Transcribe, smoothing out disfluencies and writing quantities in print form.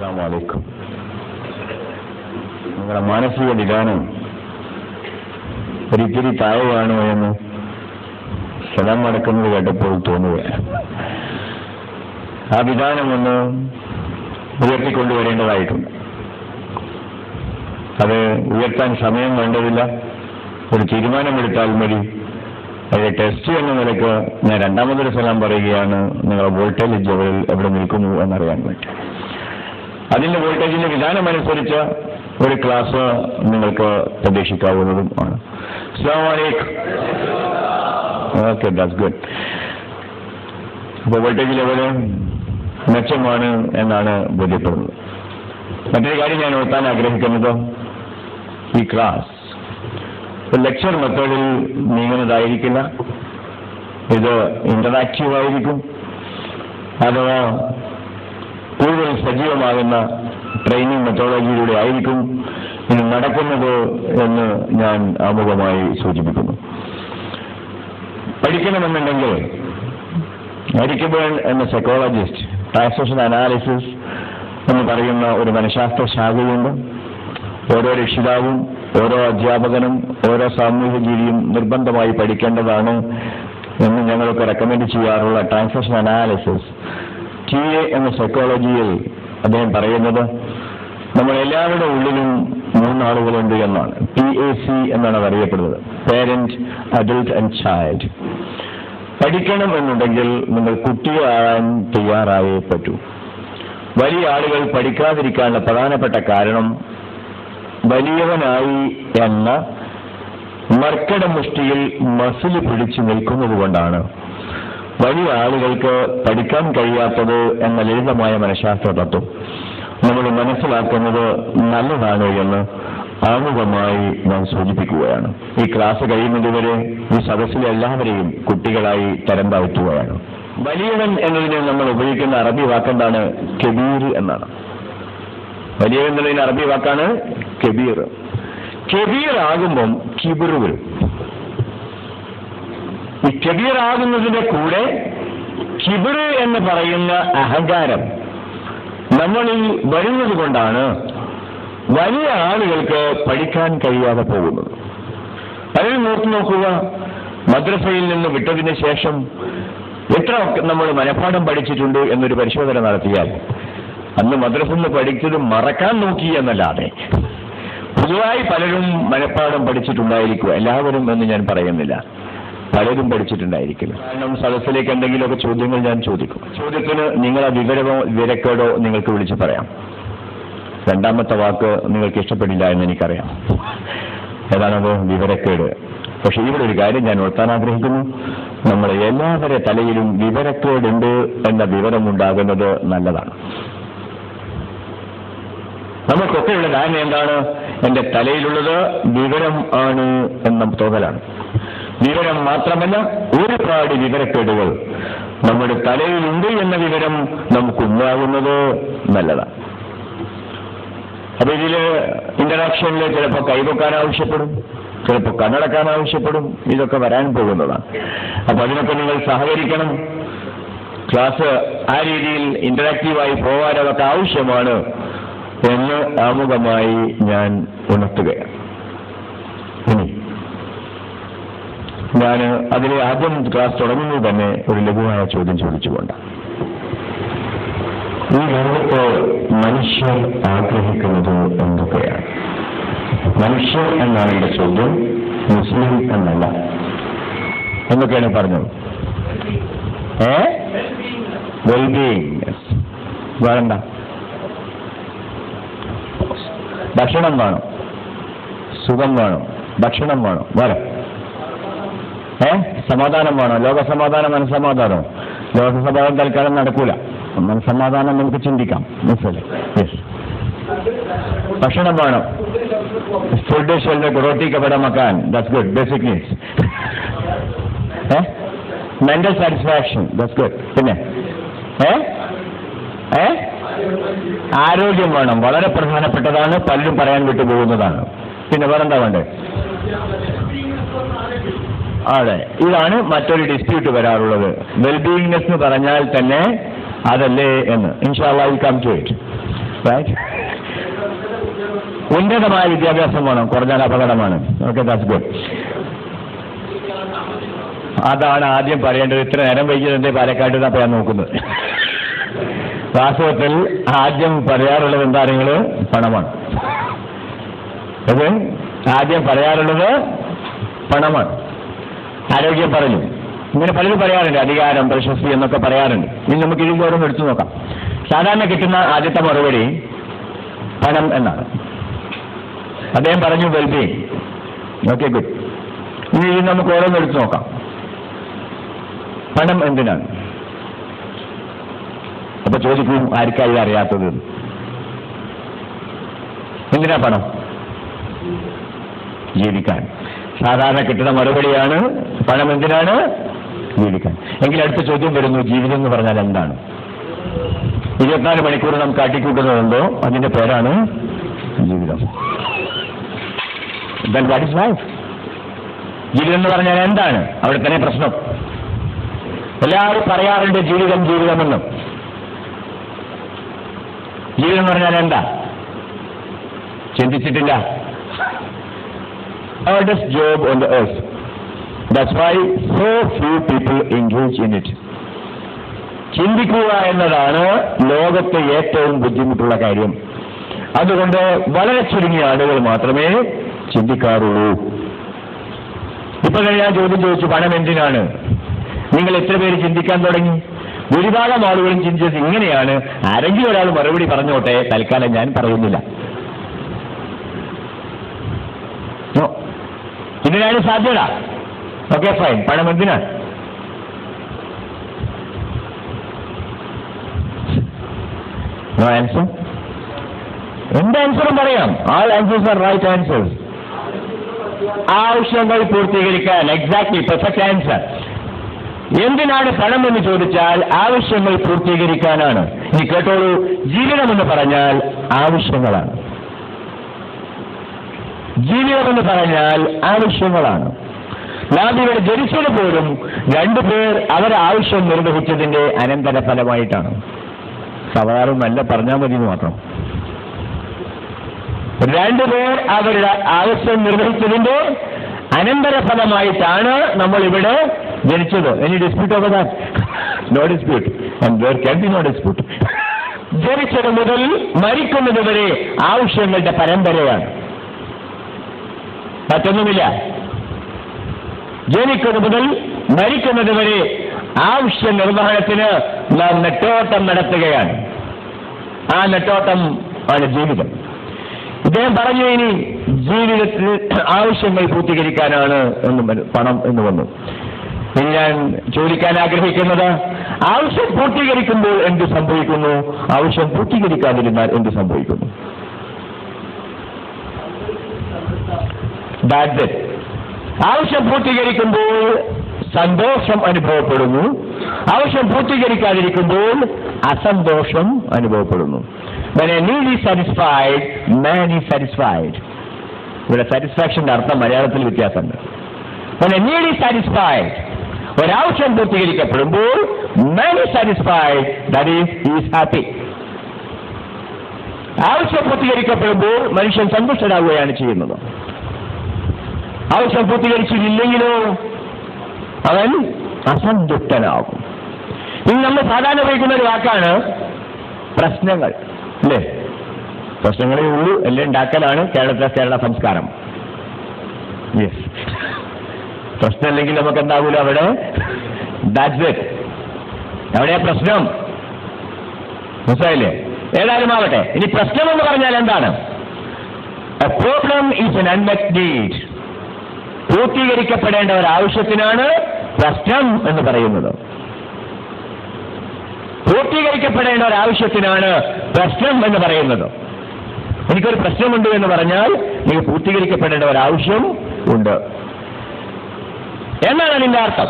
അസ്സലാമു അലൈക്കും. നിങ്ങളുടെ മാനസിക വിധാനം ഒരിത്തിരി താഴെയാണോ എന്ന് സ്ഥലം നടക്കുന്നത് കേട്ടപ്പോൾ തോന്നുകയാണ്. ആ വിധാനം ഒന്ന് ഉയർത്തിക്കൊണ്ടുവരേണ്ടതായിട്ടുണ്ട്. അത് ഉയർത്താൻ സമയം വേണ്ടതില്ല, ഒരു തീരുമാനമെടുത്താൽ മതി. അത് ടെസ്റ്റ് എന്ന നിലയ്ക്ക് ഞാൻ രണ്ടാമതൊരു സലാം പറയുകയാണ്, നിങ്ങളുടെ വോൾട്ടേജ് ലെവലിൽ എവിടെ നിൽക്കുന്നു എന്നറിയാൻ വേണ്ടി. അതിന്റെ വോൾട്ടേജിന്റെ വിധാനമനുസരിച്ച് ഒരു ക്ലാസ് നിങ്ങൾക്ക് പ്രതീക്ഷിക്കാവുന്നതും ആണ്. അസ്സലാമു അലൈക്കും. Okay, that's good. അപ്പോൾ വോൾട്ടേജ് ലെവല് മെച്ചമാണ് എന്നാണ് ബോധ്യപ്പെടുന്നത്. മറ്റൊരു കാര്യം ഞാൻ ഓർത്താൻ ആഗ്രഹിക്കുന്നത്, ഈ ക്ലാസ് ലെക്ചർ മെത്തേഡിൽ നീങ്ങുന്നതായിരിക്കില്ല. ഇത് ഇന്ററാക്റ്റീവ് ആയിരിക്കും, അഥവാ കൂടുതൽ സജീവമാകുന്ന ട്രെയിനിങ് മെത്തോളജിയിലൂടെ ആയിരിക്കും ഇത് നടക്കുന്നത് എന്ന് ഞാൻ ആമുഖമായി സൂചിപ്പിക്കുന്നു. പഠിക്കണമെന്നുണ്ടെങ്കിൽ എരിക് ബേൺ എന്ന സൈക്കോളജിസ്റ്റ് ട്രാൻസാക്ഷൻ അനാലിസിസ് എന്ന് പറയുന്ന ഒരു മനഃശാസ്ത്ര ശാഖയുണ്ട്. ഓരോ രക്ഷിതാവും ഓരോ അധ്യാപകനും ഓരോ സാമൂഹ്യ ജീവിയും നിർബന്ധമായി പഠിക്കേണ്ടതാണ് എന്ന് ഞങ്ങൾക്ക് റെക്കമെൻഡ് ചെയ്യാറുള്ള ട്രാൻസാക്ഷൻ അനാലിസിസ് TA എന്ന സൈക്കോളജിയിൽ അദ്ദേഹം പറയുന്നത് നമ്മൾ എല്ലാവരുടെ ഉള്ളിലും മൂന്നാളുകളുണ്ട് എന്നാണ്. PAC എന്നാണ് അത് അറിയപ്പെടുന്നത്, പേരന്റ്, അഡൽട്ട് ആൻഡ് ചൈൽഡ്. പഠിക്കണം എന്നുണ്ടെങ്കിൽ നിങ്ങൾ കുട്ടിയാകാൻ തയ്യാറായേ പറ്റൂ. വലിയ ആളുകൾ പഠിക്കാതിരിക്കാനുള്ള പ്രധാനപ്പെട്ട കാരണം വലിയവനായി എന്ന മർക്കട മുഷ്ടിയിൽ മസിൽ പിടിച്ചു നിൽക്കുന്നത് കൊണ്ടാണ് വലിയ ആളുകൾക്ക് പഠിക്കാൻ കഴിയാത്തത് എന്ന ലളിതമായ മനഃശാസ്ത്ര തത്വം നമ്മൾ മനസ്സിലാക്കുന്നത് നല്ലതാണ് എന്ന് ആമുഖമായി ഞാൻ സൂചിപ്പിക്കുകയാണ്. ഈ ക്ലാസ് കഴിയുന്നതുവരെ ഈ സദസ്സിലെ എല്ലാവരെയും കുട്ടികളായി തരം താഴ്ത്തുകയാണ്. വലിയവൻ എന്നതിന് നമ്മൾ ഉപയോഗിക്കുന്ന അറബി വാക്കെന്താണ്? കബീർ എന്നാണ്. വലിയവൻ എന്നതിന് അറബി വാക്കാണ് കബീർ. കബീർ ആകുമ്പം കിബിർ വരും. ഈ കബീർ ആകുന്നതിന്റെ കൂടെ കിബിർ എന്ന് പറയുന്ന അഹങ്കാരം നമ്മളിൽ വരുന്നത് കൊണ്ടാണ് വലിയ ആളുകൾക്ക് പഠിക്കാൻ കഴിയാതെ പോകുന്നത്. അതിൽ നോക്കുക, മദ്രസയിൽ നിന്ന് വിട്ടതിന് ശേഷം എത്ര നമ്മൾ മനഃപ്പാഠം പഠിച്ചിട്ടുണ്ട് എന്നൊരു പരിശോധന നടത്തിയാൽ അന്ന് മദ്രസയിൽ നിന്ന് പഠിച്ചത് മറക്കാൻ നോക്കി എന്നല്ലാതെ പൊതുവായി പലരും മനഃപ്പാഠം പഠിച്ചിട്ടുണ്ടായിരിക്കും. എല്ലാവരും എന്ന് ഞാൻ പറയുന്നില്ല, പലരും പഠിച്ചിട്ടുണ്ടായിരിക്കില്ല. കാരണം സദസ്സിലേക്ക് എന്തെങ്കിലുമൊക്കെ ചോദ്യങ്ങൾ ഞാൻ ചോദിക്കും. ചോദ്യത്തിന് നിങ്ങളെ വിവരമോ വിവരക്കേടോ നിങ്ങൾക്ക് വിളിച്ച് പറയാം. രണ്ടാമത്തെ വാക്ക് നിങ്ങൾക്ക് ഇഷ്ടപ്പെടില്ല എന്ന് എനിക്കറിയാം. ഏതാണത്? വിവരക്കേട്. പക്ഷെ ഇവിടെ ഒരു കാര്യം ഞാൻ ഓർത്താൻ ആഗ്രഹിക്കുന്നു, നമ്മൾ എല്ലാവരുടെ തലയിലും വിവരക്കേടുണ്ട് എന്ന വിവരമുണ്ടാകുന്നത് നല്ലതാണ്. നമുക്കൊക്കെയുള്ള ധാരണ എന്താണ്? എന്റെ തലയിലുള്ളത് വിവരം ആണ് എന്ന തോന്നലാണ്. വിവരം മാത്രമല്ല, ഒരുപാട് വിവരക്കേടുകൾ നമ്മുടെ തലയിലുണ്ട് എന്ന വിവരം നമുക്കുണ്ടാകുന്നത് നല്ലതാണ്. അപ്പൊ ഇതില് ഇന്ററാക്ഷനിൽ ചിലപ്പോൾ കൈവക്കാൻ ആവശ്യപ്പെടും, ചിലപ്പോൾ കണ്ണടക്കാൻ ആവശ്യപ്പെടും. ഇതൊക്കെ വരാൻ പോകുന്നതാണ്. അപ്പൊ അതിനൊക്കെ നിങ്ങൾ സഹകരിക്കണം. ക്ലാസ് ആ രീതിയിൽ ഇന്ററാക്റ്റീവായി പോകാൻ അതൊക്കെ ആവശ്യമാണ് എന്ന് ആമുഖമായി ഞാൻ ഉണർത്തുകയാണ്. ഇനി ഞാൻ അതിലെ ആദ്യം ക്ലാസ് തുടങ്ങുന്നത് തന്നെ ഒരു ലഘുവായ ചോദ്യം ചോദിച്ചുകൊണ്ട്, ഈ ലോകത്ത് മനുഷ്യർ ആഗ്രഹിക്കുന്നത് എന്തൊക്കെയാണ്? മനുഷ്യർ എന്നാണ് എന്റെ ചോദ്യം, മുസ്ലിം എന്നല്ല. എന്തൊക്കെയാണ് പറഞ്ഞത്? വെൽബീയിങ്. വേണ്ട, ഭക്ഷണം വേണം, സുഖം വേണം, ഭക്ഷണം വേണം, വേറെ സമാധാനം വേണം. ലോകസമാധാനം, മനസ്സമാധാനം. ലോകസമാധാനം തൽക്കാലം നടക്കൂല. മനസ്സമാധാനം നമുക്ക് ചിന്തിക്കാം, മനസ്സിലായി? യെസ്. ഭക്ഷണം വേണം, food, shelter, roti kapda makaan, that's good, basic needs. Mental satisfaction, that's good. പിന്നെ ആരോഗ്യം വേണം, വളരെ പ്രധാനപ്പെട്ടതാണ്, പലരും പറയാൻ വിട്ടുപോകുന്നതാണ്. പിന്നെ വേറെന്താ വേണ്ടേ? അതെ, ഇതാണ് മറ്റൊരു ഡിസ്പ്യൂട്ട് വരാറുള്ളത്. വെൽബീയിങ്നെസ് എന്ന് പറഞ്ഞാൽ തന്നെ അതല്ലേ എന്ന്. ഇൻഷാ അല്ലാഹ് will come to it. Right? ഉന്നതമായ വിദ്യാഭ്യാസം വേണം, കുറഞ്ഞാൽ അപകടമാണ്. Okay, that's good. അതാണ് ആദ്യം പറയേണ്ടത്. ഇത്ര നേരം വൈകിയത് എന്തേ പാലക്കാട് നിന്നപ്പോൾ ഞാൻ നോക്കുന്നത്. വാസ്തവത്തിൽ ആദ്യം പറയാറുള്ളത് എന്താ നിങ്ങൾ? പണമാണ്. അത് ആദ്യം പറയാറുള്ളത് പണമാണ്. ആരോഗ്യം പറഞ്ഞു, ഇങ്ങനെ പലരും പറയാറുണ്ട്, അധികാരം, പ്രശസ്തി എന്നൊക്കെ പറയാറുണ്ട്. ഇനി നമുക്ക് ഇതിൽ ഓരോന്ന് എടുത്തു നോക്കാം. സാധാരണ കിട്ടുന്ന ആദ്യത്തെ മറുപടി പണം എന്നാണ്. അദ്ദേഹം പറഞ്ഞു വെൽബീയിങ്. Okay, good. ഇനി നമുക്ക് ഓരോന്ന് എടുത്തു നോക്കാം. പണം എന്തിനാണ്? അപ്പൊ ചോദിക്കും, ആർക്കായി അറിയാത്തത്? എന്തിനാ പണം? ജീവിക്കാൻ. സാധാരണ കിട്ടുന്ന മറുപടിയാണ് പണം എന്തിനാണ്? ജീവിക്കാൻ. എങ്കിൽ അടുത്ത ചോദ്യം വരുന്നു, ജീവിതം എന്ന് പറഞ്ഞാൽ എന്താണ്? 24 മണിക്കൂർ നാം കാട്ടിക്കൂട്ടുന്നതുണ്ടോ? അതിന്റെ പേരാണ് ജീവിതം. Then what is life? ജീവിതം എന്ന് പറഞ്ഞാൽ എന്താണ്? അവിടെ തന്നെ പ്രശ്നം. എല്ലാവരും പറയാറുണ്ട് ജീവിതം ജീവിതമെന്നും. ജീവിതം എന്ന് പറഞ്ഞാൽ എന്താ? ചിന്തിച്ചിട്ടില്ല. Hardest job on the earth. That's why so few people engage in it. ചിന്തിക്കുക എന്നതാണ് ലോകത്തെ ഏറ്റവും ബുദ്ധിമുട്ടുള്ള കാര്യം. അതുകൊണ്ട് വളരെ ചുരുങ്ങിയ ആളുകൾ മാത്രമേ ചിന്തിക്കാറുള്ളൂ. ഇപ്പൊ ഞാൻ ചോദ്യം ചോദിച്ചു, പണം എന്തിനാണ്? നിങ്ങൾ എത്ര പേര് ചിന്തിക്കാൻ തുടങ്ങി? ഭൂരിഭാഗം ആളുകളും ചിന്തിച്ചത് ഇങ്ങനെയാണ്. ആരെങ്കിലും ഒരാൾ മറുപടി പറഞ്ഞോട്ടെ, തൽക്കാലം ഞാൻ പറയുന്നില്ല. ഇതിനാണ് സാധ്യത. Okay, fine. പണം എന്തിനാണ്? No answer? എന്ത് ആൻസറും പറയാം. All answers are right answers. ആവശ്യങ്ങൾ പൂർത്തീകരിക്കാൻ. Exactly, perfect answer. എന്തിനാണ് പണം എന്ന് ചോദിച്ചാൽ ആവശ്യങ്ങൾ പൂർത്തീകരിക്കാനാണ്. ഇനി കേട്ടോളൂ, ജീവിതമെന്ന് പറഞ്ഞാൽ ആവശ്യങ്ങളാണ്. ജീവിതമെന്ന് പറഞ്ഞാൽ ആവശ്യങ്ങളാണ്. നാം ഇവിടെ ജനിച്ചത് പോലും 2 പേർ അവരുടെ ആവശ്യം നിർവഹിച്ചതിന്റെ അനന്തരഫലമായിട്ടാണ്. സാധാരണ നല്ല പറഞ്ഞാൽ മതി എന്ന് മാത്രം. 2 പേർ അവരുടെ ആവശ്യം നിർവഹിച്ചതിന്റെ അനന്തരഫലമായിട്ടാണ് നമ്മൾ ഇവിടെ ജനിച്ചത്. Any dispute over that? No dispute, and there can be no dispute. ജനിച്ചത് മുതൽ മരിക്കുന്നത് വരെ ആവശ്യങ്ങളുടെ പരമ്പരയാണ്, മറ്റൊന്നുമില്ല. ജനിക്കുന്നത് മുതൽ മരിക്കുന്നത് വരെ ആവശ്യ നിർവഹണത്തിന് നാം നെട്ടോട്ടം നടത്തുകയാണ്. ആ നെട്ടോട്ടം ആണ് ജീവിതം. ഇദ്ദേഹം പറഞ്ഞു, ഇനി ജീവിതത്തിൽ ആവശ്യങ്ങൾ പൂർത്തീകരിക്കാനാണ് പണം എന്ന് വന്നു. ഇനി ഞാൻ ചോദിക്കാൻ ആഗ്രഹിക്കുന്നത്, ആവശ്യം പൂർത്തീകരിക്കുമ്പോൾ എന്ത് സംഭവിക്കുന്നു? ആവശ്യം പൂർത്തീകരിക്കാതിരുന്നാൽ എന്ത് സംഭവിക്കുന്നു? ആവശ്യം പൂർത്തീകരിക്കുമ്പോൾ സന്തോഷം അനുഭവപ്പെടുന്നു. ആവശ്യം പൂർത്തീകരിക്കാതിരിക്കുമ്പോൾ അസന്തോഷം അനുഭവപ്പെടുന്നു. When a need is satisfied, man is satisfied. ഇവിടെ സാറ്റിസ്ഫാക്ഷന്റെ അർത്ഥം മലയാളത്തിൽ വ്യത്യാസമുണ്ട്. When a need is satisfied, ഒരാവശ്യം പൂർത്തീകരിക്കപ്പെടുമ്പോൾ man is satisfied, that is, he is happy. ആവശ്യം പൂർത്തീകരിക്കപ്പെടുമ്പോൾ മനുഷ്യൻ സന്തുഷ്ടനാവുകയാണ് ചെയ്യുന്നത്. ആവശ്യം പൂർത്തീകരിച്ചില്ലെങ്കിലോ അവൻ അസന്തുഷ്ടനാകും. ഇനി നമ്മൾ സാധാരണ ഉപയോഗിക്കുന്ന ഒരു വാക്കാണ് പ്രശ്നങ്ങൾ, അല്ലേ? പ്രശ്നങ്ങളേ ഉള്ളൂ, എല്ലാം ഉണ്ടാക്കലാണ് കേരള സംസ്കാരം. യെസ്, പ്രശ്നമില്ലെങ്കിൽ നമുക്ക് എന്താകൂല അവിടെ? That's it. എവിടെയാ പ്രശ്നം? മനസ്സിലായില്ലേ? ഏതായാലും ആവട്ടെ. ഇനി പ്രശ്നം എന്ന് പറഞ്ഞാൽ എന്താണ്? A problem is an unmet need. പൂർത്തീകരിക്കപ്പെടേണ്ട ഒരു ആവശ്യത്തിനാണ് പ്രശ്നം എന്ന് പറയുന്നത്. പൂർത്തീകരിക്കപ്പെടേണ്ട ഒരു ആവശ്യത്തിനാണ് പ്രശ്നം എന്ന് പറയുന്നത്. എനിക്കൊരു പ്രശ്നമുണ്ട് എന്ന് പറഞ്ഞാൽ എനിക്ക് പൂർത്തീകരിക്കപ്പെടേണ്ട ഒരു ആവശ്യം ഉണ്ട് എന്നാണ് അതിന്റെ അർത്ഥം.